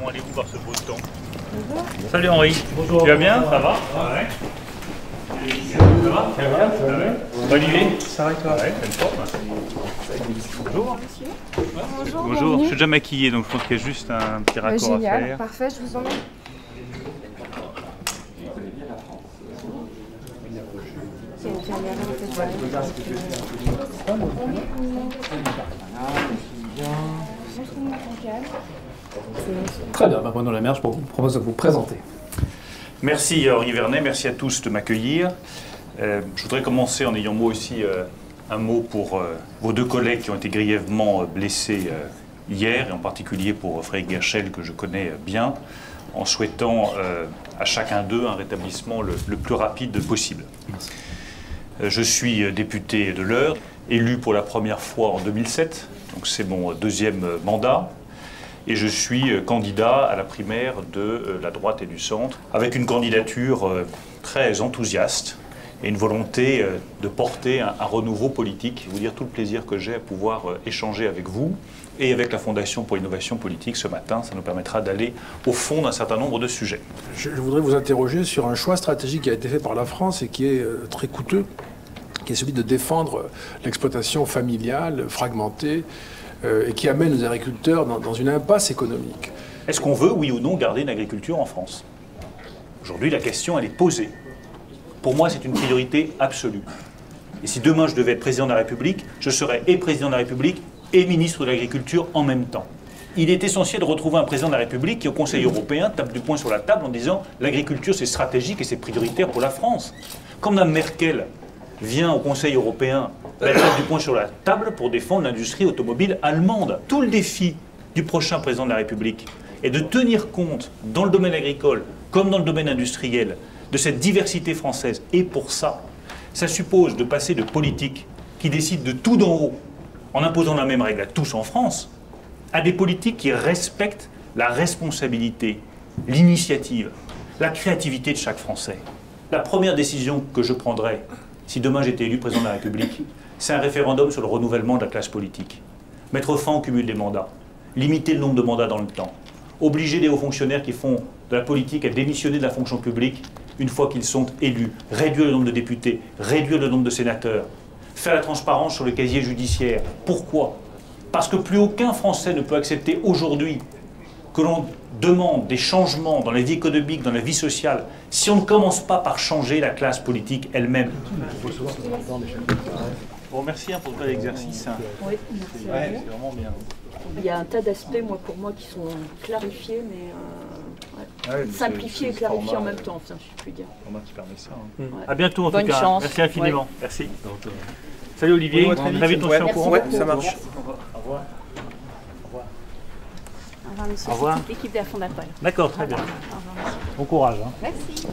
comment allez-vous par ce beau temps? Bonjour. Salut Henri. Bonjour. Tu vas bien? Ça va? Ouais. Ça va? Ça va? Ça va? Olivier? Ça va et toi? Ouais, pleine forme. Bonjour. Bonjour. Bonjour. Je suis déjà maquillé, donc je pense qu'il y a juste un petit raccord à faire. Génial, parfait, je vous emmène. C'est une caméra en fait. Très bien, Bruno Le Maire, je vous propose de vous présenter. Merci Henri Vernet, merci à tous de m'accueillir. Je voudrais commencer en ayant moi aussi un mot pour vos deux collègues qui ont été grièvement blessés hier, et en particulier pour Frédéric Guerchel, que je connais bien, en souhaitant à chacun d'eux un rétablissement le plus rapide possible. Je suis député de l'Eure, élu pour la première fois en 2007, donc c'est mon deuxième mandat. Et je suis candidat à la primaire de la droite et du centre, avec une candidature très enthousiaste et une volonté de porter un renouveau politique. Vous dire tout le plaisir que j'ai à pouvoir échanger avec vous et avec la Fondation pour l'innovation politique ce matin. Ça nous permettra d'aller au fond d'un certain nombre de sujets. Je voudrais vous interroger sur un choix stratégique qui a été fait par la France et qui est très coûteux, qui est celui de défendre l'exploitation familiale, fragmentée, et qui amène les agriculteurs dans une impasse économique. Est-ce qu'on veut, oui ou non, garder une agriculture en France? Aujourd'hui, la question, elle est posée. Pour moi, c'est une priorité absolue. Et si demain, je devais être président de la République, je serais et président de la République et ministre de l'Agriculture en même temps. Il est essentiel de retrouver un président de la République qui, au Conseil européen, tape du poing sur la table en disant « l'agriculture, c'est stratégique et c'est prioritaire pour la France ». Quand Mme Merkel vient au Conseil européen, elle tape du poing sur la table pour défendre l'industrie automobile allemande. Tout le défi du prochain président de la République est de tenir compte, dans le domaine agricole comme dans le domaine industriel, de cette diversité française. Et pour ça, ça suppose de passer de politiques qui décident de tout d'en haut, en imposant la même règle à tous en France, à des politiques qui respectent la responsabilité, l'initiative, la créativité de chaque Français. La première décision que je prendrai, si demain j'étais élu président de la République, c'est un référendum sur le renouvellement de la classe politique. Mettre fin au cumul des mandats, limiter le nombre de mandats dans le temps, obliger les hauts fonctionnaires qui font de la politique à démissionner de la fonction publique une fois qu'ils sont élus, réduire le nombre de députés, réduire le nombre de sénateurs, faire la transparence sur le casier judiciaire. Pourquoi? Parce que plus aucun Français ne peut accepter aujourd'hui que l'on demande des changements dans la vie économique, dans la vie sociale, si on ne commence pas par changer la classe politique elle-même. Bon, merci pour l'exercice. Oui, merci. C'est vraiment bien. Il y a un tas d'aspects, pour moi, qui sont clarifiés, mais simplifiés et clarifiés en même temps, si je puis dire. Qui permet ça. Ouais. À bientôt en Bonne tout cas. chance. Merci infiniment. Ouais. Merci. Salut Olivier. Très vite on se tient au courant. Ouais, ça marche. Au revoir. Au revoir, monsieur. Au revoir. L'équipe de la Fondapol. D'accord, très bien. Au revoir, monsieur. Bon courage. Merci.